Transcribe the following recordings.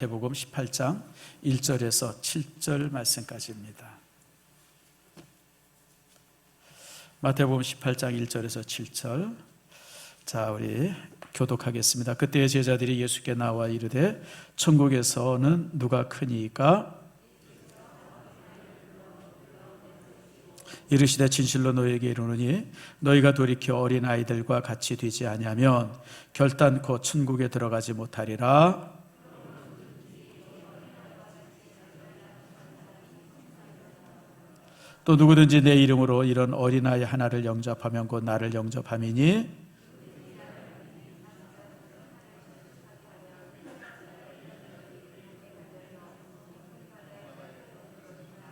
마태복음 18장 1절에서 7절 말씀까지입니다. 마태복음 18장 1절에서 7절. 자, 우리 교독하겠습니다. 그때 제자들이 예수께 나와 이르되 천국에서는 누가 크니까? 이르시되 진실로 너희에게 이르노니 너희가 돌이켜 어린아이들과 같이 되지 아니하면 결단코 천국에 들어가지 못하리라. 또 누구든지 내 이름으로 이런 어린아이 하나를 영접하면 곧 나를 영접함이니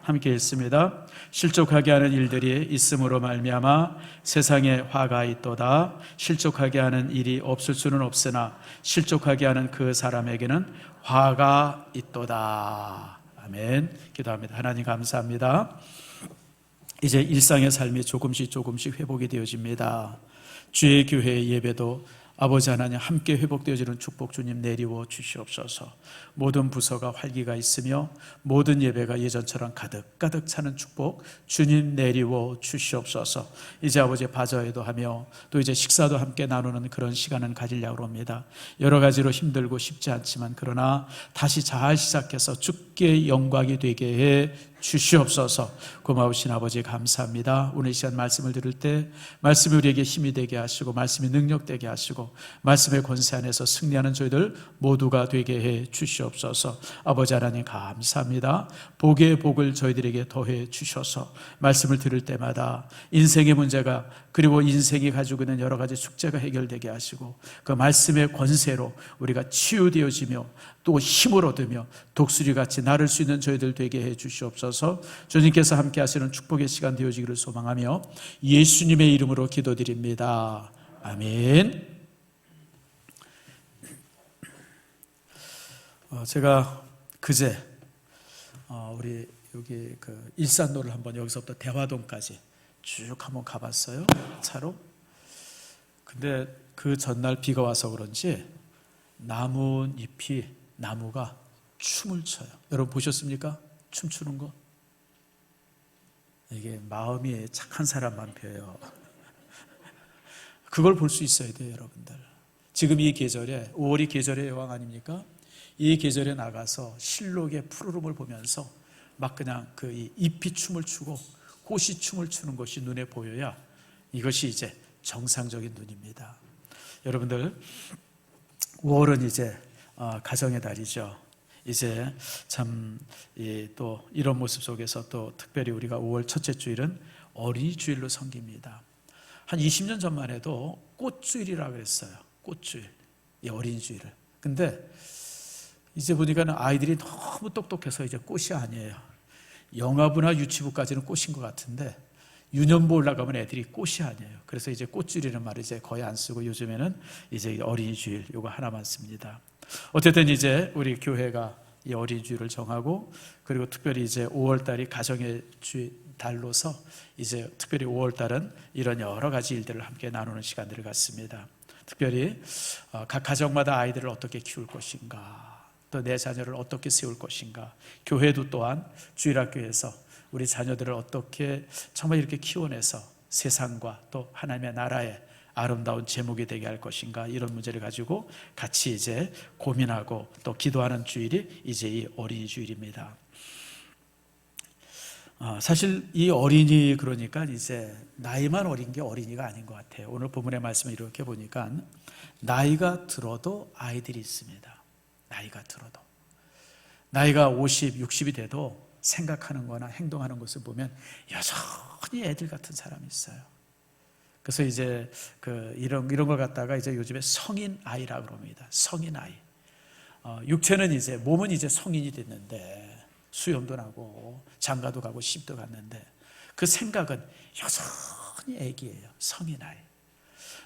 함께 읽습니다. 실족하게 하는 일들이 있음으로 말미암아 세상에 화가 있도다. 실족하게 하는 일이 없을 수는 없으나 실족하게 하는 그 사람에게는 화가 있도다. 아멘. 기도합니다. 하나님 감사합니다. 이제 일상의 삶이 조금씩 회복이 되어집니다. 주의 교회 예배도 아버지 하나님 함께 회복되어지는 축복 주님 내리워 주시옵소서. 모든 부서가 활기가 있으며 모든 예배가 예전처럼 가득 차는 축복 주님 내리워 주시옵소서. 이제 아버지 바자회도 하며 또 이제 식사도 함께 나누는 그런 시간은 가지려고 합니다. 여러 가지로 힘들고 쉽지 않지만 그러나 다시 잘 시작해서 주께 영광이 되게 해 주시옵소서. 고마우신 아버지 감사합니다. 오늘 이 시간 말씀을 들을 때 말씀이 우리에게 힘이 되게 하시고 말씀이 능력되게 하시고 말씀의 권세 안에서 승리하는 저희들 모두가 되게 해 주시옵소서. 아버지 하나님 감사합니다. 복의 복을 저희들에게 더해 주셔서 말씀을 들을 때마다 인생의 문제가 그리고 인생이 가지고 있는 여러 가지 숙제가 해결되게 하시고 그 말씀의 권세로 우리가 치유되어지며 또 힘을 얻으며 독수리같이 나를 수 있는 저희들 되게 해 주시옵소서. 주님께서 함께 하시는 축복의 시간 되어지기를 소망하며 예수님의 이름으로 기도드립니다. 아멘. 제가 그제 우리 여기 그 일산로를 한번 여기서부터 대화동까지 쭉 한번 가봤어요. 차로. 근데 그 전날 비가 와서 그런지 나무가 춤을 춰요. 여러분 보셨습니까? 춤추는 거? 이게 마음이 착한 사람만 펴요. 그걸 볼 수 있어야 돼요, 여러분들. 지금 이 계절에 5월이 계절의 여왕 아닙니까? 이 계절에 나가서 실록의 푸르름을 보면서 막 그냥 그 잎이 춤을 추고 꽃이 춤을 추는 것이 눈에 보여야 이것이 이제 정상적인 눈입니다. 여러분들 5월은 이제 가정의 달이죠. 이제 참 또 이런 모습 속에서 또 특별히 우리가 5월 첫째 주일은 어린이 주일로 섬깁니다. 한 20년 전만 해도 꽃주일이라고 그랬어요. 꽃주일, 이 어린이 주일을. 근데 이제 보니까는 아이들이 너무 똑똑해서 이제 꽃이 아니에요. 영아부나 유치부까지는 꽃인 것 같은데 유년부 올라가면 애들이 꽃이 아니에요. 그래서 이제 꽃주일이라는 말을 이제 거의 안 쓰고 요즘에는 이제 어린이 주일 요거 하나만 씁니다. 어쨌든 이제 우리 교회가 이 어린이 주일을 정하고 그리고 특별히 이제 5월 달이 가정의 달로서 이제 특별히 5월 달은 이런 여러 가지 일들을 함께 나누는 시간들을 갖습니다. 특별히 각 가정마다 아이들을 어떻게 키울 것인가, 또 내 자녀를 어떻게 세울 것인가, 교회도 또한 주일학교에서 우리 자녀들을 어떻게 정말 이렇게 키워내서 세상과 또 하나님의 나라의 아름다운 제목이 되게 할 것인가, 이런 문제를 가지고 같이 이제 고민하고 또 기도하는 주일이 이제 이 어린이 주일입니다. 사실 이 어린이 그러니까 이제 나이만 어린 게 어린이가 아닌 것 같아요. 오늘 본문의 말씀을 이렇게 보니까 나이가 들어도 아이들이 있습니다. 나이가 들어도. 나이가 50, 60이 돼도 생각하는 거나 행동하는 것을 보면 여전히 애들 같은 사람이 있어요. 그래서 이제 이런 걸 갖다가 이제 요즘에 성인 아이라고 합니다. 성인 아이. 육체는 이제 몸은 이제 성인이 됐는데 수염도 나고 장가도 가고 시집도 갔는데 그 생각은 여전히 애기예요. 성인 아이.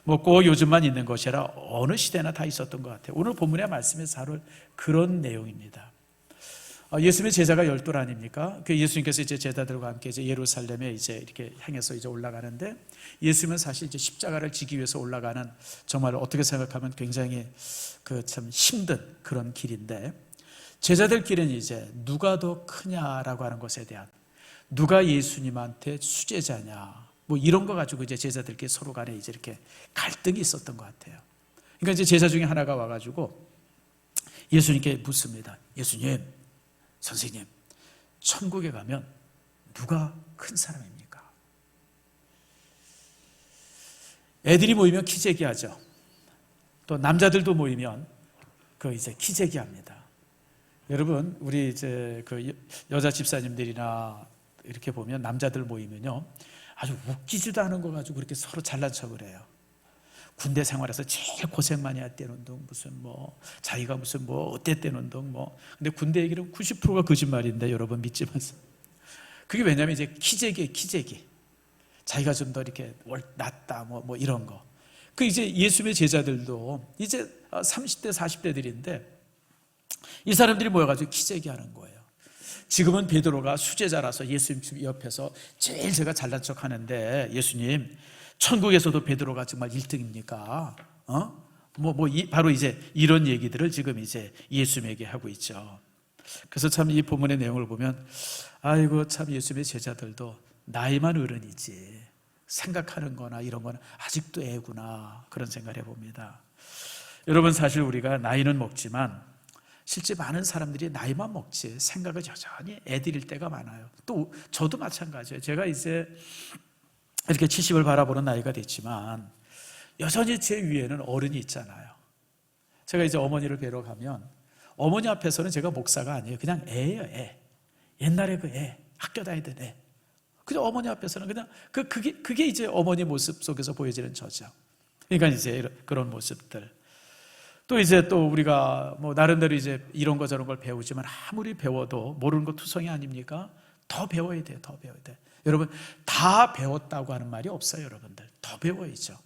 뭐 꼭 요즘만 있는 것이 아니라 어느 시대나 다 있었던 것 같아요. 오늘 본문의 말씀에서 바로 그런 내용입니다. 예수님의 제자가 12 아닙니까? 그 예수님께서 이제 제자들과 함께 이제 예루살렘에 이제 이렇게 향해서 이제 올라가는데 예수님은 사실 이제 십자가를 지기 위해서 올라가는 정말 어떻게 생각하면 굉장히 그 참 힘든 그런 길인데 제자들끼리는 이제 누가 더 크냐라고 하는 것에 대한, 누가 예수님한테 수제자냐, 뭐 이런 거 가지고 이제 제자들끼리 서로 간에 이제 이렇게 갈등이 있었던 것 같아요. 그러니까 이제 제자 중에 하나가 와가지고 예수님께 묻습니다. 예수님, 선생님, 천국에 가면 누가 큰 사람입니까? 애들이 모이면 키재기 하죠. 또 남자들도 모이면 그 이제 키재기 합니다. 여러분, 우리 이제 그 여자 집사님들이나 이렇게 보면 남자들 모이면요, 아주 웃기지도 않은 거 가지고 그렇게 서로 잘난 척을 해요. 군대 생활에서 제일 고생 많이 했다는 둥, 무슨 뭐 자기가 무슨 뭐 어땠다는 둥, 뭐. 근데 군대 얘기는 90%가 거짓말인데 여러분 믿지 마세요. 그게 왜냐면 이제 키재기예요, 키재기. 자기가 좀 더 이렇게 낫다, 뭐 이런 거. 그 이제 예수님의 제자들도 이제 30대, 40대들인데 이 사람들이 모여가지고 키재기 하는 거예요. 지금은 베드로가 수제자라서 예수님 옆에서 제일 제가 잘난 척 하는데, 예수님, 천국에서도 베드로가 정말 1등입니까? 바로 이제 이런 얘기들을 지금 이제 예수님에게 하고 있죠. 그래서 참 이 본문의 내용을 보면, 아이고, 참 예수님의 제자들도 나이만 어른이지 생각하는 거나 이런 거는 아직도 애구나, 그런 생각을 해봅니다. 여러분, 사실 우리가 나이는 먹지만 실제 많은 사람들이 나이만 먹지 생각을 여전히 애들일 때가 많아요. 또 저도 마찬가지예요. 제가 이제 이렇게 70을 바라보는 나이가 됐지만 여전히 제 위에는 어른이 있잖아요. 제가 이제 어머니를 뵈러 가면 어머니 앞에서는 제가 목사가 아니에요. 그냥 애예요, 애. 옛날에 그 애, 학교 다니던 애. 그냥 어머니 앞에서는 그냥 그게 이제 어머니 모습 속에서 보여지는 저죠. 그러니까 이제 그런 모습들. 또 이제 또 우리가 뭐 나름대로 이제 이런 거 저런 걸 배우지만 아무리 배워도 모르는 거 투성이 아닙니까? 더 배워야 돼요, 더 배워야 돼. 여러분, 다 배웠다고 하는 말이 없어요, 여러분들. 더 배워야죠.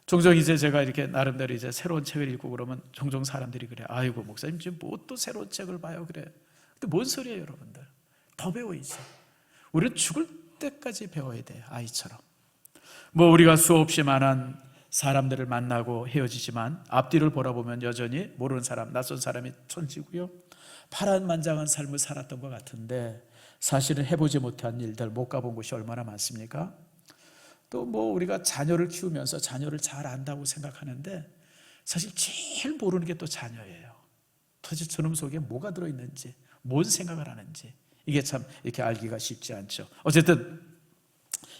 종종 이제 제가 이렇게 나름대로 이제 새로운 책을 읽고 그러면 종종 사람들이 그래. 아이고, 목사님 지금 뭐 또 새로운 책을 봐요, 그래. 근데 뭔 소리예요, 여러분들. 더 배워야죠. 우리는 죽을 때까지 배워야 돼요, 아이처럼. 뭐 우리가 수없이 많은 사람들을 만나고 헤어지지만 앞뒤를 돌아보면 여전히 모르는 사람, 낯선 사람이 천지고요. 파란만장한 삶을 살았던 것 같은데 사실은 해보지 못한 일들, 못 가본 곳이 얼마나 많습니까? 또 뭐 우리가 자녀를 키우면서 자녀를 잘 안다고 생각하는데 사실 제일 모르는 게 또 자녀예요. 도대체 저놈 속에 뭐가 들어있는지, 뭔 생각을 하는지, 이게 참 이렇게 알기가 쉽지 않죠. 어쨌든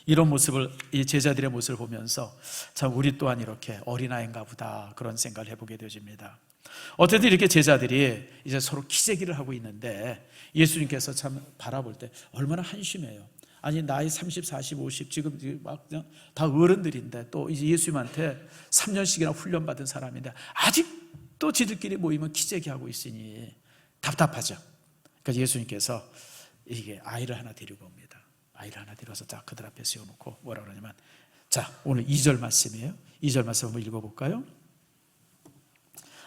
이런 모습을, 이 제자들의 모습을 보면서 참 우리 또한 이렇게 어린아이인가 보다, 그런 생각을 해보게 되어집니다. 어쨌든 이렇게 제자들이 이제 서로 키재기를 하고 있는데 예수님께서 참 바라볼 때 얼마나 한심해요. 아니, 나이 30, 40, 50 지금 막 그냥 다 어른들인데 또 이제 예수님한테 3년씩이나 훈련받은 사람인데 아직도 지들끼리 모이면 키재기 하고 있으니 답답하죠. 그러니까 예수님께서 이게 아이를 하나 데리고 옵니다. 아이를 하나 데려와서 자, 그들 앞에 세워놓고 뭐라 그러냐면, 자, 오늘 2절 말씀이에요. 2절 말씀 한번 읽어볼까요?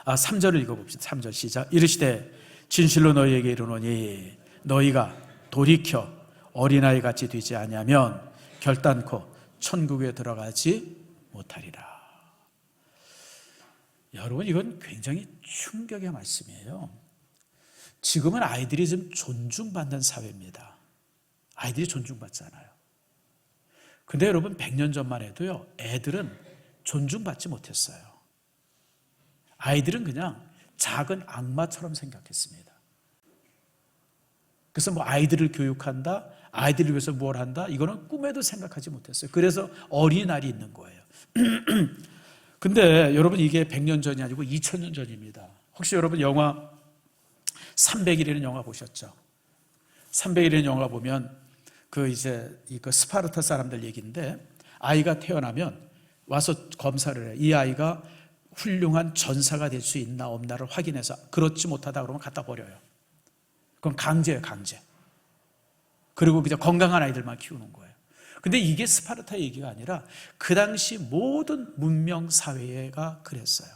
3절을 읽어봅시다. 3절 시작. 이르시되 진실로 너희에게 이르노니 너희가 돌이켜 어린아이 같이 되지 아니하면 결단코 천국에 들어가지 못하리라. 여러분, 이건 굉장히 충격의 말씀이에요. 지금은 아이들이 좀 존중받는 사회입니다. 아이들이 존중받잖아요. 근데 여러분, 100년 전만 해도요, 애들은 존중받지 못했어요. 아이들은 그냥 작은 악마처럼 생각했습니다. 그래서 뭐 아이들을 교육한다, 아이들을 위해서 뭘 한다, 이거는 꿈에도 생각하지 못했어요. 그래서 어린날이 있는 거예요. 근데 여러분, 이게 100년 전이 아니고 2000년 전입니다. 혹시 여러분 영화 300일이라는 영화 보셨죠? 300일이라는 영화 보면 그 이제 그 스파르타 사람들 얘기인데, 아이가 태어나면 와서 검사를 해요. 이 아이가 훌륭한 전사가 될 수 있나 없나를 확인해서 그렇지 못하다 그러면 갖다 버려요. 그건 강제예요, 강제. 그리고 그냥 건강한 아이들만 키우는 거예요. 근데 이게 스파르타 얘기가 아니라 그 당시 모든 문명 사회가 그랬어요.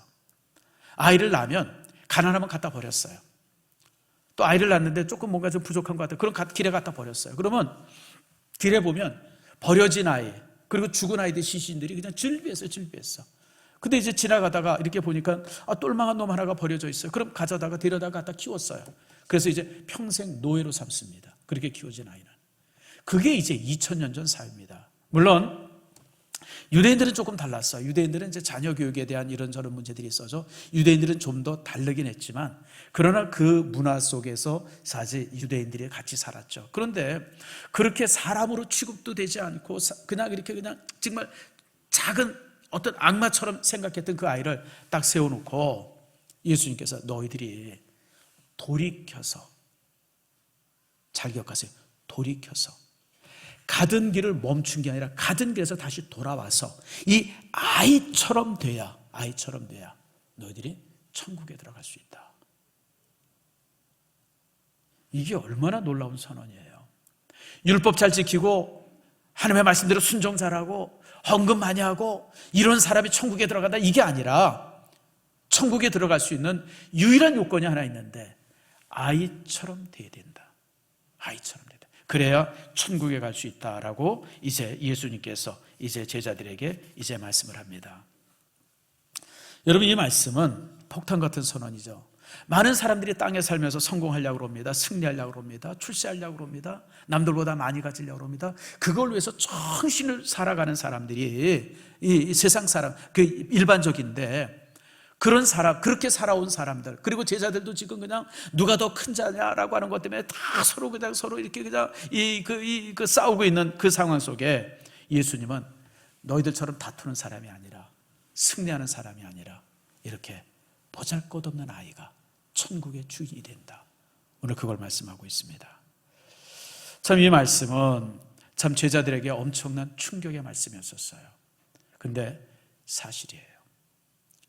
아이를 낳으면 가난하면 갖다 버렸어요. 또 아이를 낳는데 조금 뭔가 좀 부족한 것 같아요. 그럼 길에 갖다 버렸어요. 그러면 길에 보면 버려진 아이, 그리고 죽은 아이들 시신들이 그냥 즐비했어요, 즐비했어. 근데 이제 지나가다가 이렇게 보니까 똘망한 놈 하나가 버려져 있어요. 그럼 가져다가 데려다가 갖다 키웠어요. 그래서 이제 평생 노예로 삼습니다. 그렇게 키워진 아이는. 그게 이제 2000년 전 사회입니다. 물론 유대인들은 조금 달랐어요. 유대인들은 이제 자녀 교육에 대한 이런저런 문제들이 있어서 유대인들은 좀 더 다르긴 했지만, 그러나 그 문화 속에서 사실 유대인들이 같이 살았죠. 그런데 그렇게 사람으로 취급도 되지 않고 그냥 이렇게 그냥 정말 작은 어떤 악마처럼 생각했던 그 아이를 딱 세워놓고 예수님께서 너희들이 돌이켜서, 잘 기억하세요. 돌이켜서 가던 길을 멈춘 게 아니라 가던 길에서 다시 돌아와서 이 아이처럼 돼야 너희들이 천국에 들어갈 수 있다. 이게 얼마나 놀라운 선언이에요. 율법 잘 지키고 하나님의 말씀대로 순종 잘하고 헌금 많이 하고 이런 사람이 천국에 들어간다, 이게 아니라 천국에 들어갈 수 있는 유일한 요건이 하나 있는데 아이처럼 돼야 된다. 아이처럼 돼야 된다. 그래야 천국에 갈 수 있다라고 이제 예수님께서 이제 제자들에게 이제 말씀을 합니다. 여러분, 이 말씀은 폭탄 같은 선언이죠. 많은 사람들이 땅에 살면서 성공하려고 합니다. 승리하려고 합니다. 출세하려고 합니다. 남들보다 많이 가지려고 합니다. 그걸 위해서 정신을 살아가는 사람들이 이 세상 사람, 그 일반적인데, 그런 사람, 그렇게 살아온 사람들, 그리고 제자들도 지금 그냥 누가 더 큰 자냐라고 하는 것 때문에 다 서로 이렇게 그냥 싸우고 있는 그 상황 속에 예수님은 너희들처럼 다투는 사람이 아니라, 승리하는 사람이 아니라 이렇게 보잘것없는 아이가 천국의 주인이 된다. 오늘 그걸 말씀하고 있습니다. 참 이 말씀은 참 제자들에게 엄청난 충격의 말씀이었어요. 근데 사실이에요.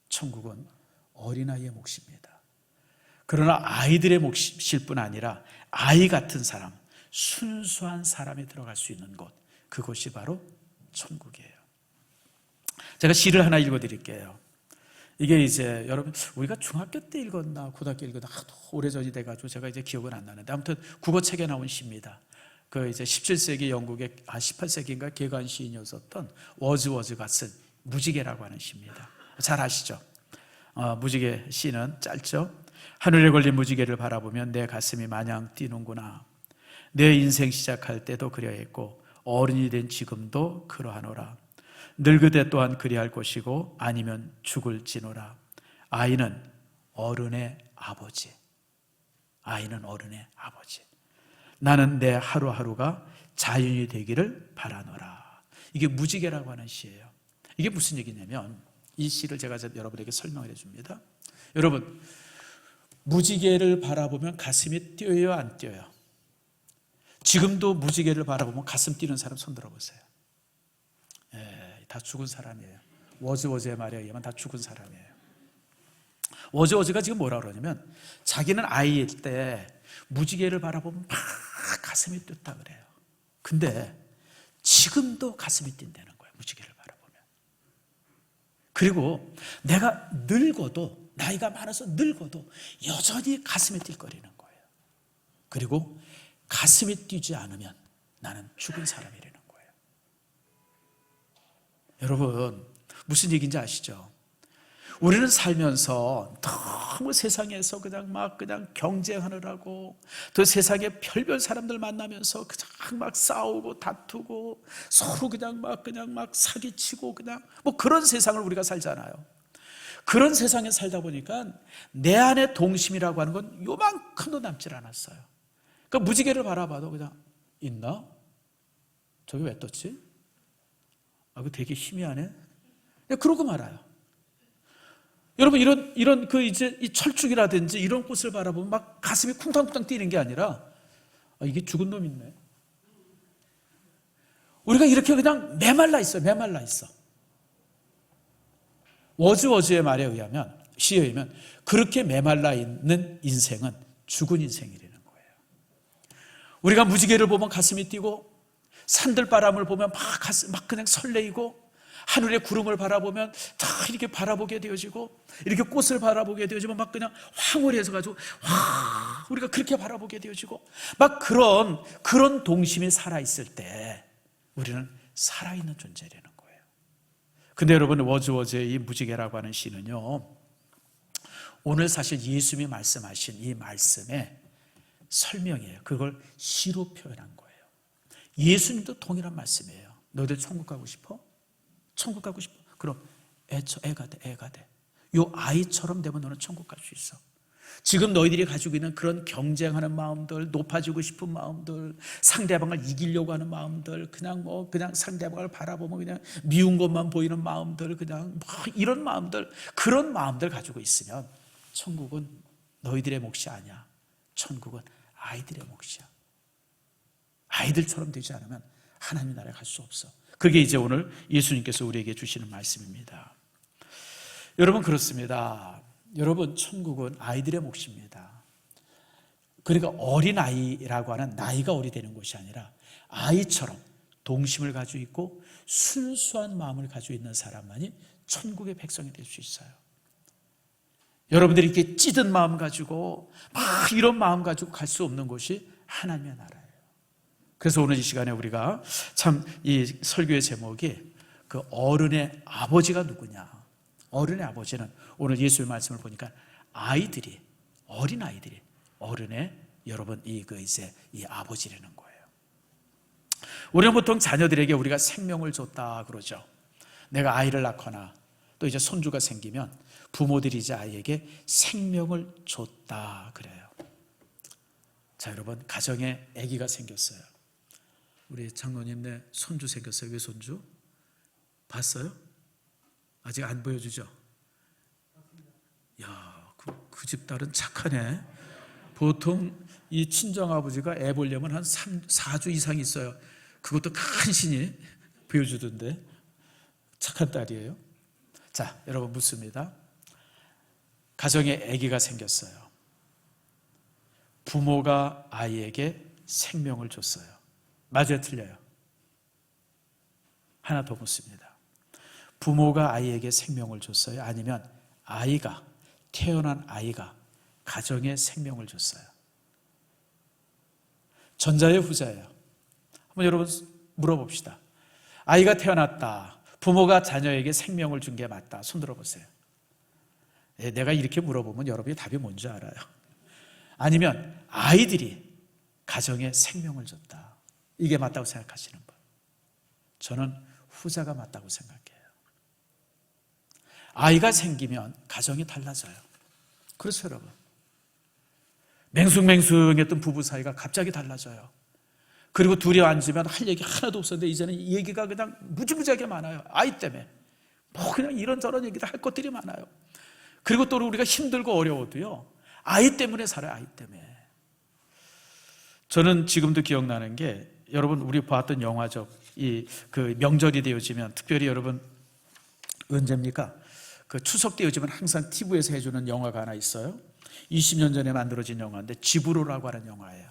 천국은 어린아이의 몫입니다. 그러나 아이들의 몫일 뿐 아니라 아이 같은 사람, 순수한 사람이 들어갈 수 있는 곳, 그곳이 바로 천국이에요. 제가 시를 하나 읽어드릴게요. 이게 이제 여러분, 우리가 중학교 때 읽었나 고등학교 읽었나 하도 오래전이 돼가지고 제가 이제 기억은 안 나는데, 아무튼 국어책에 나온 시입니다. 그 이제 17세기 영국의 18세기인가 개관 시인이었었던 워즈워즈가 쓴 무지개라고 하는 시입니다. 잘 아시죠? 무지개 시는 짧죠? 하늘에 걸린 무지개를 바라보면 내 가슴이 마냥 뛰는구나. 내 인생 시작할 때도 그려했고 어른이 된 지금도 그러하노라. 늙으되 또한 그리할 것이고 아니면 죽을지노라. 아이는 어른의 아버지. 아이는 어른의 아버지. 나는 내 하루하루가 자연이 되기를 바라노라. 이게 무지개라고 하는 시예요. 이게 무슨 얘기냐면, 이 시를 제가 여러분에게 설명을 해줍니다. 여러분, 무지개를 바라보면 가슴이 뛰어요, 안 뛰어요? 지금도 무지개를 바라보면 가슴 뛰는 사람 손 들어보세요. 다 죽은 사람이에요. 워즈워즈의 말에 의하면 다 죽은 사람이에요. 워즈워즈가 지금 뭐라 그러냐면, 자기는 아이일 때 무지개를 바라보면 막 가슴이 뛴다 그래요. 근데 지금도 가슴이 뛴다는 거예요. 무지개를 바라보면. 그리고 내가 늙어도, 나이가 많아서 늙어도 여전히 가슴이 뛸거리는 거예요. 그리고 가슴이 뛰지 않으면 나는 죽은 사람이라는 거예요. 여러분, 무슨 얘기인지 아시죠? 우리는 살면서 너무 세상에서 그냥 경쟁하느라고, 또 세상에 별별 사람들 만나면서 그냥 막 싸우고 다투고 서로 그냥 막 사기치고 그냥 뭐 그런 세상을 우리가 살잖아요. 그런 세상에 살다 보니까 내 안에 동심이라고 하는 건 요만큼도 남질 않았어요. 그러니까 무지개를 바라봐도 그냥 있나? 저기 왜 떴지? 그거 되게 희미하네. 그러고 말아요. 여러분, 이런 이제 이 철쭉이라든지 이런 꽃을 바라보면 막 가슴이 쿵탕쿵탕 뛰는 게 아니라, 이게 죽은 놈 있네. 우리가 이렇게 그냥 메말라 있어. 워즈워즈의 말에 의하면, 시에 의하면 그렇게 메말라 있는 인생은 죽은 인생이라는 거예요. 우리가 무지개를 보면 가슴이 뛰고, 산들바람을 보면 막 그냥 설레이고, 하늘의 구름을 바라보면 다 이렇게 바라보게 되어지고, 이렇게 꽃을 바라보게 되어지면 막 그냥 황홀해서 가지고 우리가 그렇게 바라보게 되어지고, 막 그런 동심이 살아있을 때 우리는 살아있는 존재라는 거예요. 근데 여러분, 워즈워즈의 이 무지개라고 하는 시는요, 오늘 사실 예수님이 말씀하신 이 말씀의 설명이에요. 그걸 시로 표현한 거예요. 예수님도 동일한 말씀이에요. 너희들 천국 가고 싶어? 천국 가고 싶어? 그럼 애가 돼. 요 아이처럼 되면 너는 천국 갈 수 있어. 지금 너희들이 가지고 있는 그런 경쟁하는 마음들, 높아지고 싶은 마음들, 상대방을 이기려고 하는 마음들, 그냥 상대방을 바라보면 그냥 미운 것만 보이는 마음들, 그냥 이런 마음들, 그런 마음들 가지고 있으면 천국은 너희들의 몫이 아니야. 천국은 아이들의 몫이야. 아이들처럼 되지 않으면 하나님 나라에 갈 수 없어. 그게 이제 오늘 예수님께서 우리에게 주시는 말씀입니다. 여러분, 그렇습니다. 여러분, 천국은 아이들의 몫입니다. 그러니까 어린아이라고 하는 나이가 어리 되는 것이 아니라 아이처럼 동심을 가지고 있고 순수한 마음을 가지고 있는 사람만이 천국의 백성이 될 수 있어요. 여러분들이 이렇게 찌든 마음 가지고 막 이런 마음 가지고 갈 수 없는 곳이 하나님의 나라예요. 그래서 오늘 이 시간에 우리가 참 이 설교의 제목이 그 어른의 아버지가 누구냐. 어른의 아버지는 오늘 예수의 말씀을 보니까 아이들이, 어린 아이들이 어른의 여러분 이 아버지라는 거예요. 우리는 보통 자녀들에게 우리가 생명을 줬다 그러죠. 내가 아이를 낳거나 또 이제 손주가 생기면 부모들이 이제 아이에게 생명을 줬다 그래요. 자, 여러분, 가정에 아기가 생겼어요. 우리 장로님 손주 생겼어요. 왜 손주? 봤어요? 아직 안 보여주죠? 야, 그 집 딸은 착하네. 보통 이 친정아버지가 애 보려면 한 4주 이상 있어요. 그것도 간신히 보여주던데. 착한 딸이에요. 자, 여러분, 묻습니다. 가정에 아기가 생겼어요. 부모가 아이에게 생명을 줬어요. 맞아요, 틀려요? 하나 더 묻습니다. 부모가 아이에게 생명을 줬어요? 아니면 태어난 아이가 가정에 생명을 줬어요? 전자예요, 후자예요? 한번 여러분 물어봅시다. 아이가 태어났다. 부모가 자녀에게 생명을 준 게 맞다. 손 들어보세요. 내가 이렇게 물어보면 여러분이 답이 뭔지 알아요. 아니면 아이들이 가정에 생명을 줬다. 이게 맞다고 생각하시는 분? 저는 후자가 맞다고 생각해요. 아이가 생기면 가정이 달라져요. 그렇죠, 여러분? 맹숭맹숭했던 부부 사이가 갑자기 달라져요. 그리고 둘이 앉으면 할 얘기 하나도 없었는데 이제는 이 얘기가 그냥 무지무지하게 많아요. 아이 때문에. 그냥 이런저런 얘기도 할 것들이 많아요. 그리고 또 우리가 힘들고 어려워도요, 아이 때문에 살아요. 아이 때문에. 저는 지금도 기억나는 게, 여러분, 우리 봤던 영화죠. 그 명절이 되어지면, 특별히 여러분 언제입니까? 그 추석 되어지면 항상 TV에서 해주는 영화가 하나 있어요. 20년 전에 만들어진 영화인데 집으로라고 하는 영화예요.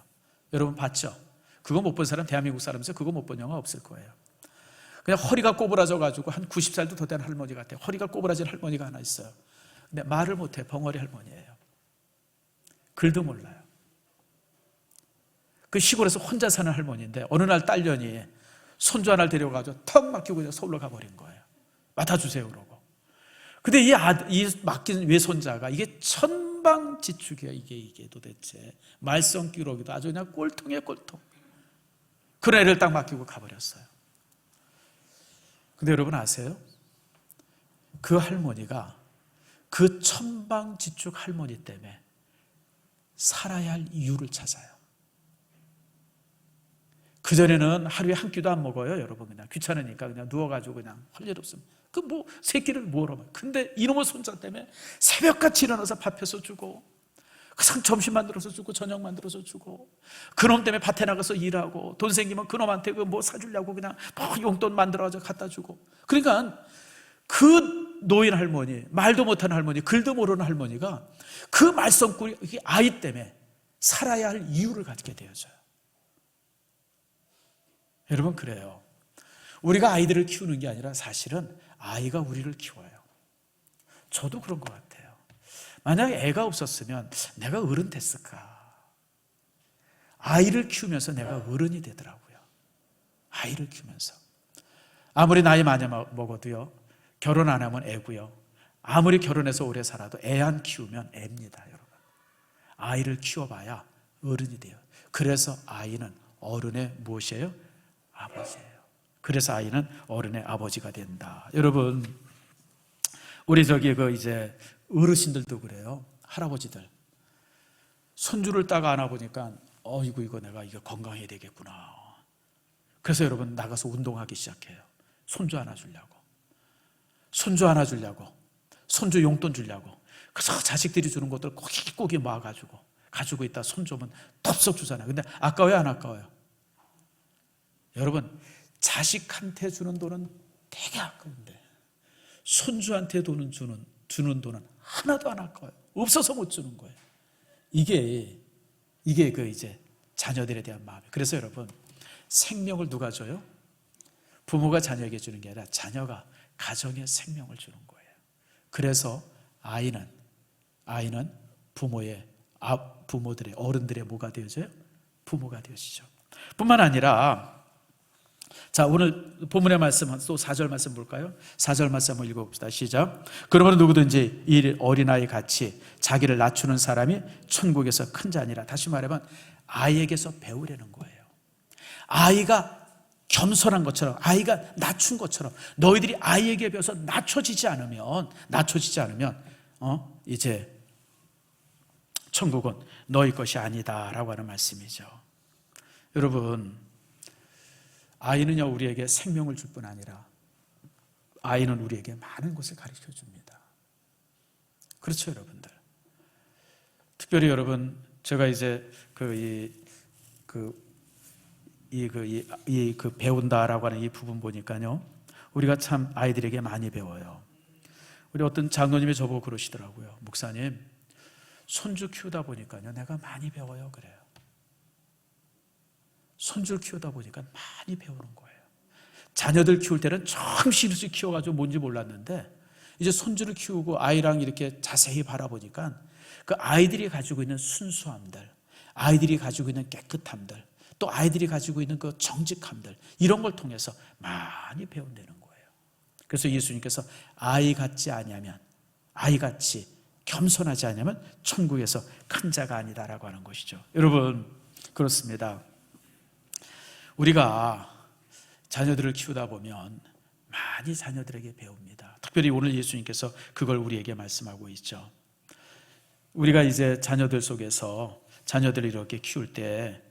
여러분 봤죠? 그거 못 본 사람, 대한민국 사람에서 그거 못 본 영화 없을 거예요. 그냥 허리가 꼬부라져 가지고 한 90살도 더 된 할머니 같아요. 허리가 꼬부라진 할머니가 하나 있어요. 근데 말을 못해. 벙어리 할머니예요. 글도 몰라요. 그 시골에서 혼자 사는 할머니인데 어느 날 딸년이 손주 하나를 데려가지고 턱 맡기고 그냥 서울로 가버린 거예요. 맡아주세요 그러고. 근데 이 맡긴 외손자가 이게 천방지축이야. 이게 도대체 말썽꾸러기도 아주 그냥 꼴통이에요, 꼴통. 그런 애를 딱 맡기고 가버렸어요. 근데 여러분 아세요? 그 할머니가 그 천방지축 할머니 때문에 살아야 할 이유를 찾아요. 그전에는 하루에 한 끼도 안 먹어요, 여러분. 그냥 귀찮으니까 그냥 누워가지고 그냥 할 일 없으면. 새끼를 뭐하러 먹어요. 근데 이놈의 손자 때문에 새벽같이 일어나서 밥 해서 주고, 점심 만들어서 주고, 저녁 만들어서 주고, 그놈 때문에 밭에 나가서 일하고, 돈 생기면 그놈한테 뭐 사주려고 그냥 용돈 만들어서 갖다 주고. 그러니까 그 노인 할머니, 말도 못하는 할머니, 글도 모르는 할머니가 그 말썽꾸러기 아이 때문에 살아야 할 이유를 갖게 되어져요. 여러분, 그래요. 우리가 아이들을 키우는 게 아니라 사실은 아이가 우리를 키워요. 저도 그런 것 같아요. 만약에 애가 없었으면 내가 어른 됐을까? 아이를 키우면서 내가 어른이 되더라고요. 아이를 키우면서. 아무리 나이 많이 먹어도요, 결혼 안 하면 애고요. 아무리 결혼해서 오래 살아도 애 안 키우면 애입니다, 여러분. 아이를 키워봐야 어른이 돼요. 그래서 아이는 어른의 무엇이에요? 아버지예요. 그래서 아이는 어른의 아버지가 된다. 여러분, 우리 이제 어르신들도 그래요. 할아버지들. 손주를 딱 안아보니까 이거 내가 이거 건강해야 되겠구나. 그래서 여러분 나가서 운동하기 시작해요. 손주 안아주려고. 손주 용돈 주려고. 그래서 자식들이 주는 것들 꼬깃꼬깃 모아가지고 가지고 있다 손주면 덥석 주잖아요. 근데 아까워요, 안 아까워요? 여러분, 자식한테 주는 돈은 되게 아까운데 손주한테 주는 돈은 하나도 안 아까워요. 없어서 못 주는 거예요. 이게 이제 자녀들에 대한 마음이에요. 그래서 여러분, 생명을 누가 줘요? 부모가 자녀에게 주는 게 아니라 자녀가 가정에 생명을 주는 거예요. 그래서 아이는 부모들의 어른들의 뭐가 되어져요? 부모가 되어지죠. 뿐만 아니라 자, 오늘 본문의 말씀 또 4절 말씀 볼까요? 4절 말씀 한번 읽어봅시다. 시작. 그러므로 누구든지 이 어린아이 같이 자기를 낮추는 사람이 천국에서 큰 자니라. 다시 말하면 아이에게서 배우려는 거예요. 아이가 겸손한 것처럼, 아이가 낮춘 것처럼 너희들이 아이에게 배워서 낮춰지지 않으면 이제 천국은 너희 것이 아니다라고 하는 말씀이죠. 여러분, 아이는요, 우리에게 생명을 줄 뿐 아니라 아이는 우리에게 많은 것을 가르쳐 줍니다. 그렇죠, 여러분들. 특별히 여러분, 제가 이제 배운다라고 하는 이 부분 보니까요, 우리가 참 아이들에게 많이 배워요. 우리 어떤 장로님이 저보고 그러시더라고요. 목사님, 손주 키우다 보니까요, 내가 많이 배워요. 그래요. 손주를 키우다 보니까 많이 배우는 거예요. 자녀들 키울 때는 정신없이 키워가지고 뭔지 몰랐는데 이제 손주를 키우고 아이랑 이렇게 자세히 바라보니까 그 아이들이 가지고 있는 순수함들, 아이들이 가지고 있는 깨끗함들, 또 아이들이 가지고 있는 그 정직함들, 이런 걸 통해서 많이 배운다는 거예요. 그래서 예수님께서 아이같이 겸손하지 않으면 천국에서 큰 자가 아니다라고 하는 것이죠. 여러분, 그렇습니다. 우리가 자녀들을 키우다 보면 많이 자녀들에게 배웁니다. 특별히 오늘 예수님께서 그걸 우리에게 말씀하고 있죠. 우리가 이제 자녀들 속에서 자녀들을 이렇게 키울 때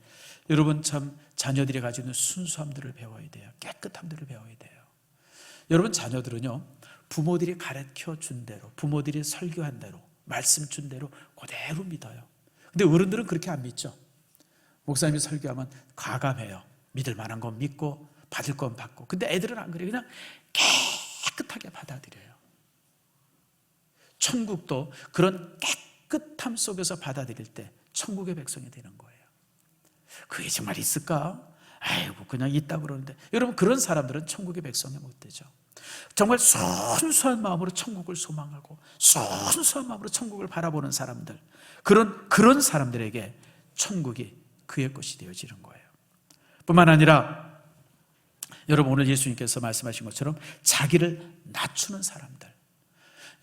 여러분, 참 자녀들이 가지고 있는 순수함들을 배워야 돼요. 깨끗함들을 배워야 돼요. 여러분, 자녀들은요, 부모들이 가르쳐 준 대로, 부모들이 설교한 대로, 말씀 준 대로 그대로 믿어요. 근데 어른들은 그렇게 안 믿죠. 목사님이 설교하면 과감해요. 믿을 만한 건 믿고 받을 건 받고. 근데 애들은 안 그래요. 그냥 깨끗하게 받아들여요. 천국도 그런 깨끗함 속에서 받아들일 때 천국의 백성이 되는 거예요. 그게 정말 있을까? 아이고, 그냥 있다고 그러는데. 여러분, 그런 사람들은 천국의 백성이 못 되죠. 정말 순수한 마음으로 천국을 소망하고 순수한 마음으로 천국을 바라보는 사람들, 그런 사람들에게 천국이 그의 것이 되어지는 거예요. 뿐만 아니라 여러분, 오늘 예수님께서 말씀하신 것처럼 자기를 낮추는 사람들.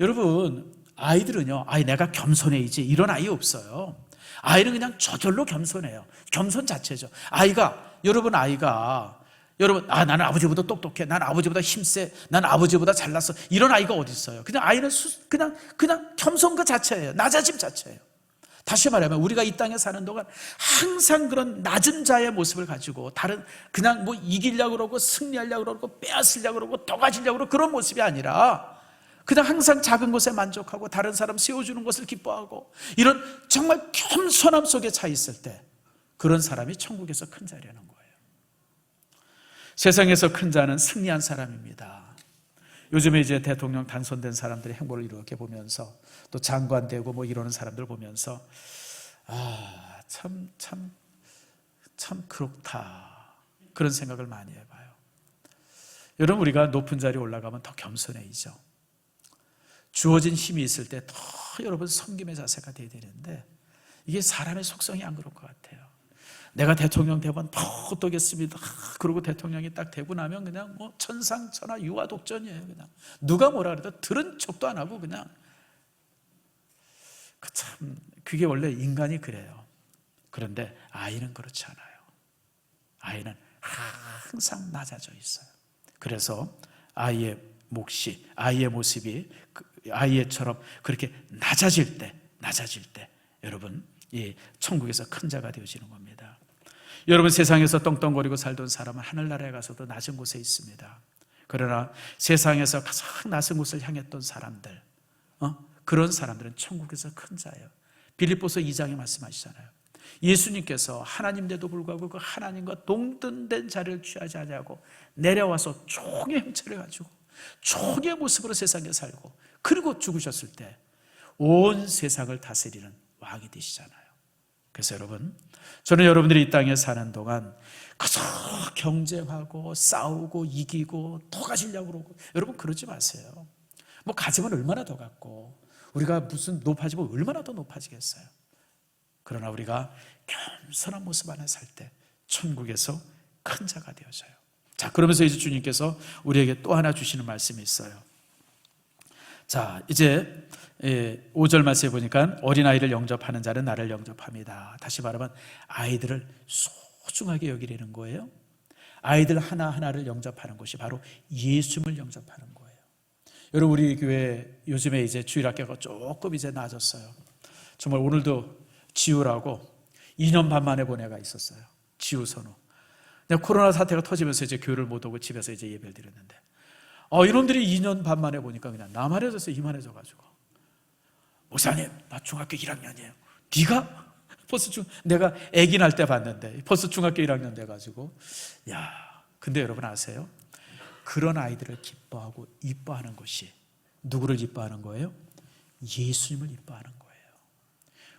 여러분, 아이들은요, 내가 겸손해야지, 이런 아이 없어요. 아이는 그냥 저절로 겸손해요. 겸손 자체죠. 여러분, 나는 아버지보다 똑똑해, 나는 아버지보다 힘세, 나는 아버지보다 잘났어, 이런 아이가 어디 있어요? 그냥 아이는 그냥 겸손 그 자체예요. 낮아짐 자체예요. 다시 말하면 우리가 이 땅에 사는 동안 항상 그런 낮은 자의 모습을 가지고 그냥 뭐 이기려고 그러고 승리하려고 그러고 빼앗으려고 그러고 더 가지려고 그러고 그런 모습이 아니라 그냥 항상 작은 것에 만족하고 다른 사람 세워주는 것을 기뻐하고 이런 정말 겸손함 속에 차 있을 때 그런 사람이 천국에서 큰 자라는 거예요. 세상에서 큰 자는 승리한 사람입니다. 요즘에 이제 대통령 당선된 사람들의 행보를 이렇게 보면서 또 장관 되고 뭐 이러는 사람들 보면서 참 그렇다, 그런 생각을 많이 해봐요. 여러분, 우리가 높은 자리에 올라가면 더 겸손해지죠. 주어진 힘이 있을 때 더 여러분 섬김의 자세가 돼야 되는데 이게 사람의 속성이 안 그럴 것 같아요. 내가 대통령 되면 더 되겠습니다. 그리고 대통령이 딱 되고 나면 그냥 뭐 천상천하 유아독전이에요. 그냥 누가 뭐라 그래도 들은 척도 안 하고 그냥. 참 그게 원래 인간이 그래요. 그런데 아이는 그렇지 않아요. 아이는 항상 낮아져 있어요. 그래서 아이의 몫이, 아이의 모습이 아이처럼 그렇게 낮아질 때 여러분 이 천국에서 큰 자가 되어지는 겁니다. 여러분, 세상에서 떵떵거리고 살던 사람은 하늘나라에 가서도 낮은 곳에 있습니다. 그러나 세상에서 가장 낮은 곳을 향했던 사람들, 그런 사람들은 천국에서 큰 자예요. 빌립보서 2장에 말씀하시잖아요. 예수님께서 하나님인데도 불구하고 그 하나님과 동등된 자리를 취하지 않냐고 내려와서 종의 형체를 가지고 종의 모습으로 세상에 살고, 그리고 죽으셨을 때 온 세상을 다스리는 왕이 되시잖아요. 그래서 여러분, 저는 여러분들이 이 땅에 사는 동안 그저 경쟁하고 싸우고 이기고 더 가지려고 그러고, 여러분 그러지 마세요. 뭐 가지면 얼마나 더 갖고, 우리가 무슨 높아지면 얼마나 더 높아지겠어요. 그러나 우리가 겸손한 모습 안에 살 때 천국에서 큰 자가 되어져요. 자, 그러면서 이제 주님께서 우리에게 또 하나 주시는 말씀이 있어요. 자, 이제 5절 말씀에 보니까 어린아이를 영접하는 자는 나를 영접합니다. 다시 말하면 아이들을 소중하게 여기려는 거예요. 아이들 하나하나를 영접하는 것이 바로 예수님을 영접하는 거예요. 여러분, 우리 교회 요즘에 이제 주일학교가 조금 이제 나아졌어요. 정말 오늘도 지우라고 2년 반 만에 본 애가 있었어요. 지우 선우. 코로나 사태가 터지면서 이제 교회를 못 오고 집에서 이제 예배를 드렸는데, 이놈들이 2년 반 만에 보니까 그냥 나만해져서 이만해져가지고, 목사님, 나 중학교 1학년이에요. 네가? 내가 아기 날 때 봤는데 벌써 중학교 1학년 돼가지고, 야, 근데 여러분 아세요? 그런 아이들을 기뻐하고 이뻐하는 것이 누구를 이뻐하는 거예요? 예수님을 이뻐하는 거예요.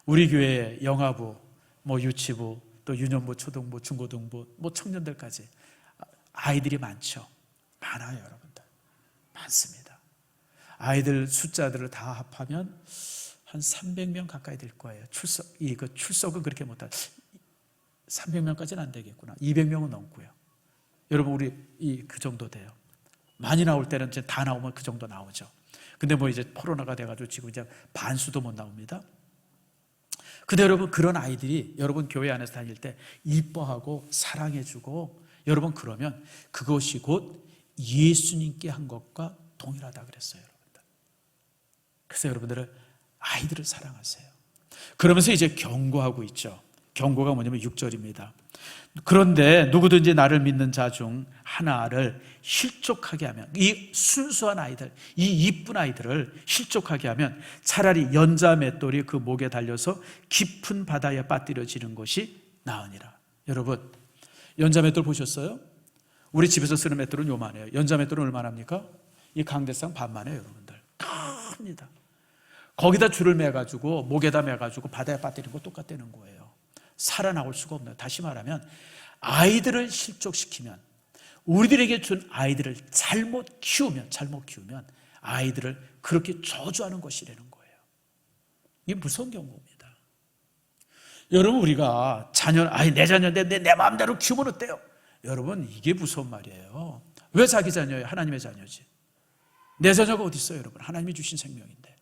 우리 교회 영아부, 뭐 유치부, 또 유년부, 초등부, 중고등부, 뭐 청년들까지 아이들이 많아요, 여러분들. 많습니다. 아이들 숫자들을 다 합하면 한 300명 가까이 될 거예요. 출석은 그렇게 못할, 300명까지는 안 되겠구나. 200명은 넘고요. 여러분, 우리 그 정도 돼요. 많이 나올 때는 이제 다 나오면 그 정도 나오죠. 근데 뭐 이제 코로나가 돼가지고 지금 이제 반수도 못 나옵니다. 근데 여러분, 그런 아이들이 여러분 교회 안에서 다닐 때 이뻐하고 사랑해주고, 여러분 그러면 그것이 곧 예수님께 한 것과 동일하다 그랬어요, 여러분들. 그래서 여러분들은 아이들을 사랑하세요. 그러면서 이제 경고하고 있죠. 경고가 뭐냐면 6절입니다. 그런데 누구든지 나를 믿는 자 중 하나를 실족하게 하면, 이 순수한 아이들, 이 이쁜 아이들을 실족하게 하면 차라리 연자 맷돌이 그 목에 달려서 깊은 바다에 빠뜨려지는 것이 나으니라. 여러분, 연자 맷돌 보셨어요? 우리 집에서 쓰는 맷돌은 요만해요. 연자 맷돌은 얼마나 합니까? 이 강대상 반만 해요, 여러분들. 큽니다. 거기다 줄을 매가지고 목에다 매가지고 바다에 빠뜨리는 거 똑같다는 거예요. 살아나올 수가 없나요? 다시 말하면 아이들을 실족시키면, 우리들에게 준 아이들을 잘못 키우면 아이들을 그렇게 저주하는 것이라는 거예요. 이게 무서운 경고입니다. 여러분, 우리가 내 자녀인데 내 마음대로 키우면 어때요? 여러분, 이게 무서운 말이에요. 왜 자기 자녀예요? 하나님의 자녀지. 내 자녀가 어디 있어요, 여러분? 하나님이 주신 생명인데.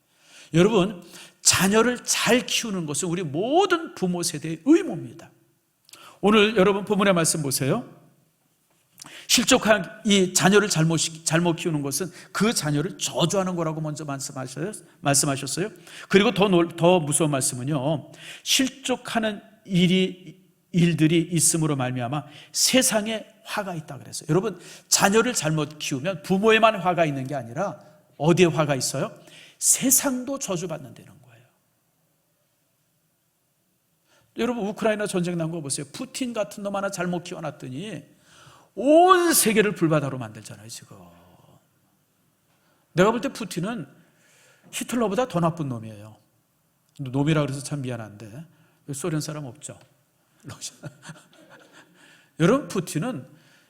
여러분, 자녀를 잘 키우는 것은 우리 모든 부모 세대의 의무입니다. 오늘 여러분 본문의 말씀 보세요. 실족한 이 자녀를 잘못 키우는 것은 그 자녀를 저주하는 거라고 먼저 말씀하셨어요. 그리고 더 무서운 말씀은요, 실족하는 일들이 있음으로 말미암아 세상에 화가 있다 그랬어요. 여러분, 자녀를 잘못 키우면 부모에만 화가 있는 게 아니라 어디에 화가 있어요? 세상도 저주받는다는 거예요. 여러분, 우크라이나 전쟁 난 거 보세요. 푸틴 같은 놈 하나 잘못 키워놨더니 온 세계를 불바다로 만들잖아요, 지금. 내가 볼 때 푸틴은 히틀러보다 더 나쁜 놈이에요. 놈이라 그래서 참 미안한데, 소련 사람 없죠?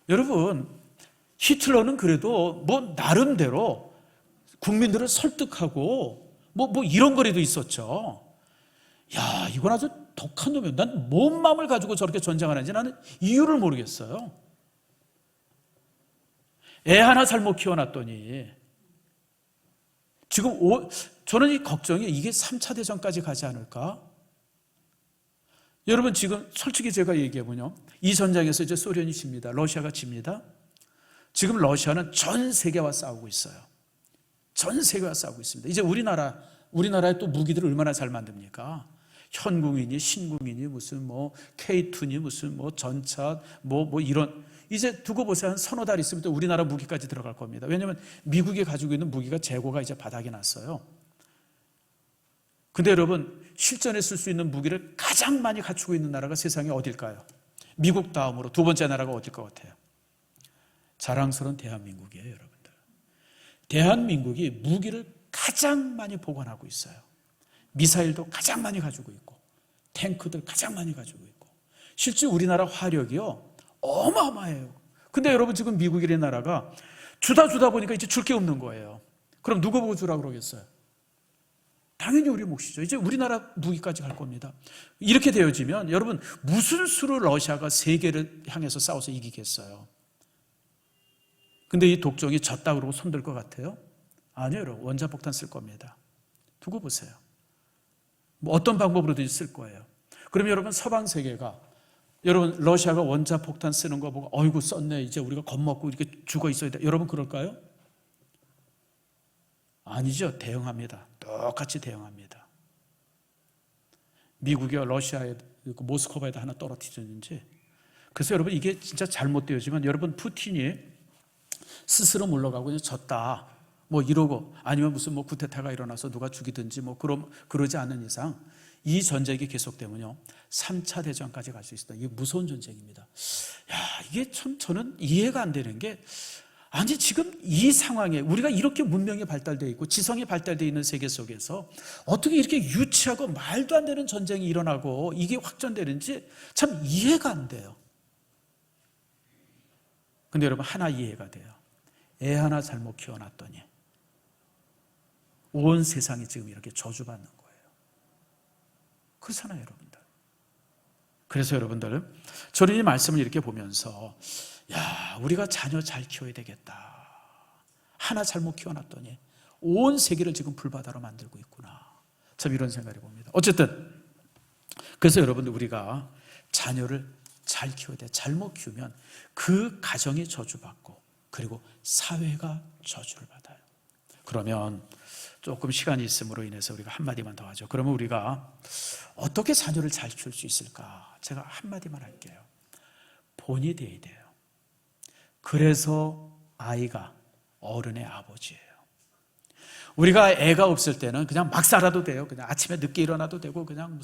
여러분, 히틀러는 그래도 뭐 나름대로 국민들을 설득하고 뭐 이런 거리도 있었죠. 야, 이건 아주 독한 놈이에요. 난 뭔 마음을 가지고 저렇게 전쟁하는지 나는 이유를 모르겠어요. 애 하나 잘못 키워놨더니 지금 저는 이 걱정이 이게 3차 대전까지 가지 않을까? 여러분 지금 솔직히 제가 얘기해보면 이 전쟁에서 이제 소련이 집니다. 러시아가 집니다. 지금 러시아는 전 세계와 싸우고 있어요. 전 세계와 싸우고 있습니다. 이제 우리나라에 또 무기들을 얼마나 잘 만듭니까? 현궁이니 신궁이니 무슨 뭐 K2니 무슨 뭐 전차 뭐 이런 이제 두고 보세요. 한 서너 달 있으면 또 우리나라 무기까지 들어갈 겁니다. 왜냐하면 미국이 가지고 있는 무기가 재고가 이제 바닥이 났어요. 근데 여러분 실전에 쓸 수 있는 무기를 가장 많이 갖추고 있는 나라가 세상에 어딜까요? 미국 다음으로 두 번째 나라가 어딜 것 같아요? 자랑스러운 대한민국이에요, 여러분들. 대한민국이 무기를 가장 많이 보관하고 있어요. 미사일도 가장 많이 가지고 있고 탱크들 가장 많이 가지고 있고 실제 우리나라 화력이요 어마어마해요. 근데 여러분 지금 미국이라는 나라가 주다 보니까 이제 줄 게 없는 거예요. 그럼 누구 보고 주라 그러겠어요? 당연히 우리 몫이죠. 이제 우리나라 무기까지 갈 겁니다. 이렇게 되어지면 여러분 무슨 수로 러시아가 세계를 향해서 싸워서 이기겠어요? 근데 이 독종이 졌다 그러고 손들 것 같아요? 아니요, 여러분. 원자폭탄 쓸 겁니다. 두고 보세요. 뭐 어떤 방법으로든지 쓸 거예요. 그럼 여러분 서방 세계가 여러분 러시아가 원자폭탄 쓰는 거 보고 어이구 썼네 이제 우리가 겁먹고 이렇게 죽어 있어야 돼. 여러분 그럴까요? 아니죠. 대응합니다. 똑같이 대응합니다. 미국이 러시아에 모스크바에다 하나 떨어뜨렸는지. 그래서 여러분 이게 진짜 잘못되어지면 여러분 푸틴이 스스로 물러가고 이제 졌다 뭐 이러고 아니면 무슨 뭐 쿠데타가 일어나서 누가 죽이든지 뭐 그러지 않는 이상 이 전쟁이 계속되면요 3차 대전까지 갈 수 있다. 이게 무서운 전쟁입니다. 이게 참 저는 이해가 안 되는 게 아니 지금 이 상황에 우리가 이렇게 문명이 발달되어 있고 지성이 발달되어 있는 세계 속에서 어떻게 이렇게 유치하고 말도 안 되는 전쟁이 일어나고 이게 확전되는지 참 이해가 안 돼요. 근데 여러분 하나 이해가 돼요. 애 하나 잘못 키워놨더니 온 세상이 지금 이렇게 저주받는 거예요. 그렇잖아요, 여러분들. 그래서 여러분들 저는 이 말씀을 이렇게 보면서 우리가 자녀 잘 키워야 되겠다. 하나 잘못 키워놨더니 온 세계를 지금 불바다로 만들고 있구나. 참 이런 생각을 봅니다. 어쨌든 그래서 여러분들 우리가 자녀를 잘 키워야 돼. 잘못 키우면 그 가정이 저주받고 그리고 사회가 저주를 받아요. 그러면 조금 시간이 있음으로 인해서 우리가 한마디만 더 하죠. 그러면 우리가 어떻게 자녀를 잘 키울 수 있을까? 제가 한마디만 할게요. 본이 돼야 돼요. 그래서 아이가 어른의 아버지예요. 우리가 애가 없을 때는 그냥 막 살아도 돼요. 그냥 아침에 늦게 일어나도 되고 그냥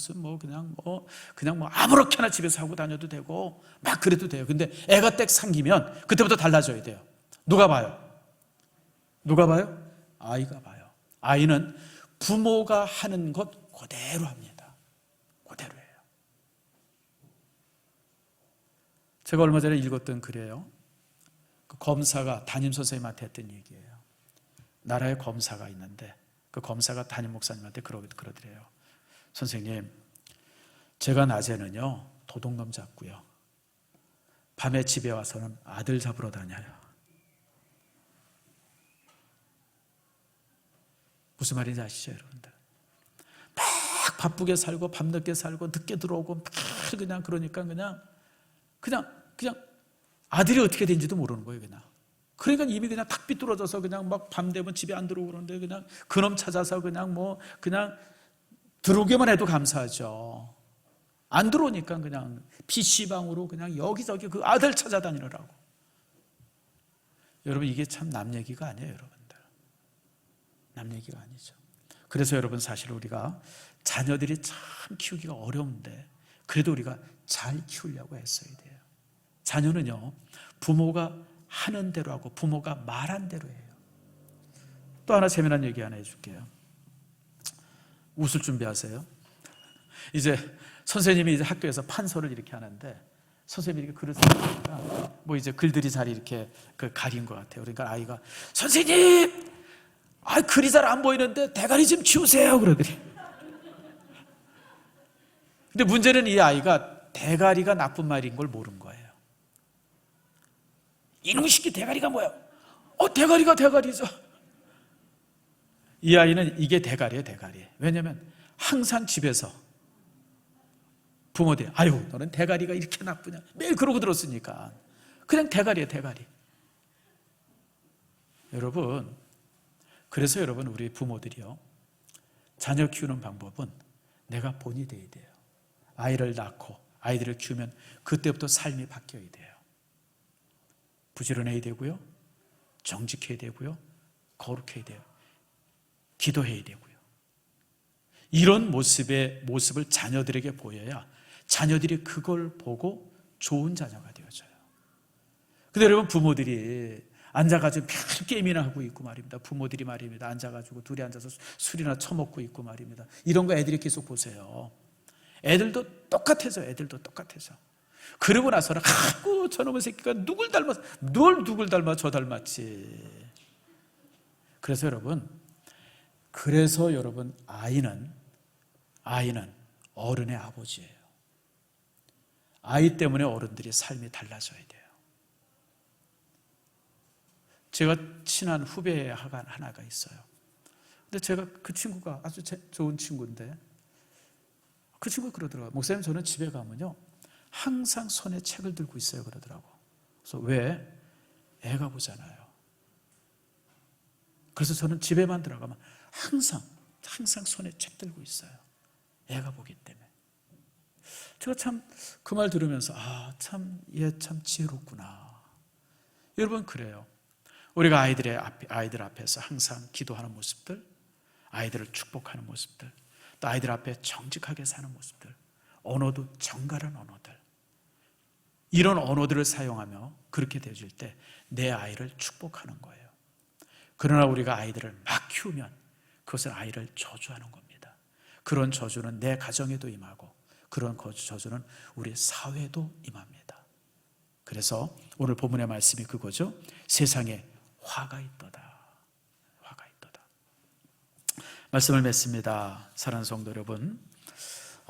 그냥 아무렇게나 집에서 하고 다녀도 되고 막 그래도 돼요. 근데 애가 딱 생기면 그때부터 달라져야 돼요. 누가 봐요? 아이가 봐요. 아이는 부모가 하는 것 그대로 합니다. 그대로예요. 제가 얼마 전에 읽었던 글이에요. 그 검사가 담임 선생님한테 했던 얘기예요. 나라에 검사가 있는데 그 검사가 담임 목사님한테 그러더래요. 선생님, 제가 낮에는요 도둑놈 잡고요 밤에 집에 와서는 아들 잡으러 다녀요. 무슨 말인지 아시죠, 여러분들? 막 바쁘게 살고 밤늦게 살고 늦게 들어오고 막 그냥 그러니까 그냥 아들이 어떻게 된지도 모르는 거예요, 그냥. 그러니까 입이 그냥 탁 삐뚤어져서 그냥 막 밤 되면 집에 안 들어오고 그러는데 그냥 그놈 찾아서 그냥 들어오기만 해도 감사하죠. 안 들어오니까 그냥 PC방으로 그냥 여기저기 그 아들 찾아다니느라고. 여러분 이게 참 남 얘기가 아니에요, 여러분들. 남 얘기가 아니죠. 그래서 여러분 사실 우리가 자녀들이 참 키우기가 어려운데 그래도 우리가 잘 키우려고 애써야 돼요. 자녀는요 부모가 하는 대로 하고 부모가 말한 대로 해요. 또 하나 재미난 얘기 하나 해줄게요. 웃을 준비하세요. 이제 선생님이 이제 학교에서 판서를 이렇게 하는데 선생님이 이렇게 글을 쓰니까 뭐 이제 글들이 잘 이렇게 가린 것 같아요. 그러니까 아이가 선생님, 글이 잘 안 보이는데 대가리 좀 치우세요 그러더니 근데 문제는 이 아이가 대가리가 나쁜 말인 걸 모른 거예요. 이놈의 새끼 대가리가 뭐야? 대가리가 대가리죠. 이 아이는 이게 대가리예요, 대가리. 왜냐하면 항상 집에서 부모들이 아유 너는 대가리가 이렇게 나쁘냐 매일 그러고 들었으니까 그냥 대가리예요, 대가리. 여러분, 그래서 여러분 우리 부모들이요, 자녀 키우는 방법은 내가 본이 돼야 돼요. 아이를 낳고 아이들을 키우면 그때부터 삶이 바뀌어야 돼요. 부지런해야 되고요, 정직해야 되고요, 거룩해야 돼요, 기도해야 되고요. 이런 모습을 자녀들에게 보여야 자녀들이 그걸 보고 좋은 자녀가 되어져요. 근데 여러분, 부모들이 앉아가지고 별 게임이나 하고 있고 말입니다. 부모들이 말입니다. 앉아가지고 둘이 앉아서 술이나 처먹고 있고 말입니다. 이런 거 애들이 계속 보세요. 애들도 똑같아져. 그러고 나서는 아이고 저놈의 새끼가 누굴 닮아 저 닮았지. 그래서 여러분 아이는 어른의 아버지예요. 아이 때문에 어른들이 삶이 달라져야 돼요. 제가 친한 후배 하나가 있어요. 근데 제가 그 친구가 아주 좋은 친구인데 그 친구가 그러더라고요. 목사님, 저는 집에 가면요 항상 손에 책을 들고 있어요 그러더라고. 그래서 왜? 애가 보잖아요. 그래서 저는 집에만 들어가면 항상 손에 책 들고 있어요. 애가 보기 때문에. 제가 참 그 말 들으면서 얘 참 지혜롭구나. 여러분, 그래요. 우리가 아이들 앞에서 항상 기도하는 모습들, 아이들을 축복하는 모습들, 또 아이들 앞에 정직하게 사는 모습들, 언어도 정갈한 언어들, 이런 언어들을 사용하며 그렇게 되어질 때 내 아이를 축복하는 거예요. 그러나 우리가 아이들을 막 키우면 그것은 아이를 저주하는 겁니다. 그런 저주는 내 가정에도 임하고 그런 저주는 우리 사회에도 임합니다. 그래서 오늘 본문의 말씀이 그거죠. 세상에 화가 있도다. 말씀을 맺습니다. 사랑하는 성도 여러분,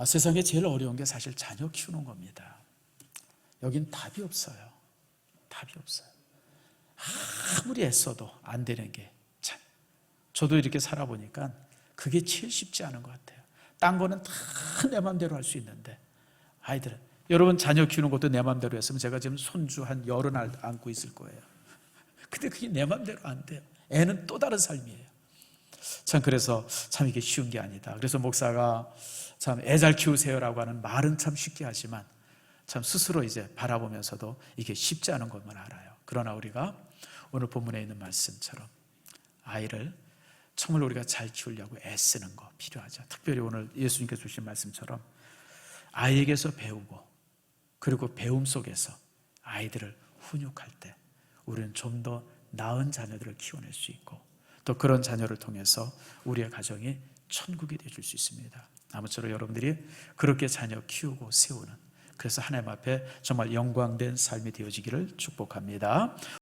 세상에 제일 어려운 게 사실 자녀 키우는 겁니다. 여긴 답이 없어요. 아무리 애써도 안 되는 게 저도 이렇게 살아보니까 그게 제일 쉽지 않은 것 같아요. 딴 거는 다 내 마음대로 할 수 있는데 아이들은, 여러분 자녀 키우는 것도 내 마음대로 했으면 제가 지금 손주 한 30알 안고 있을 거예요. 근데 그게 내 마음대로 안 돼요. 애는 또 다른 삶이에요. 그래서 이게 쉬운 게 아니다. 그래서 목사가 참 애 잘 키우세요라고 하는 말은 참 쉽게 하지만 참 스스로 이제 바라보면서도 이게 쉽지 않은 것만 알아요. 그러나 우리가 오늘 본문에 있는 말씀처럼 아이를 정말 우리가 잘 키우려고 애쓰는 거 필요하죠. 특별히 오늘 예수님께서 주신 말씀처럼 아이에게서 배우고 그리고 배움 속에서 아이들을 훈육할 때 우리는 좀 더 나은 자녀들을 키워낼 수 있고 또 그런 자녀를 통해서 우리의 가정이 천국이 되어줄 수 있습니다. 아무쪼록 여러분들이 그렇게 자녀 키우고 세우는, 그래서 하나님 앞에 정말 영광된 삶이 되어지기를 축복합니다.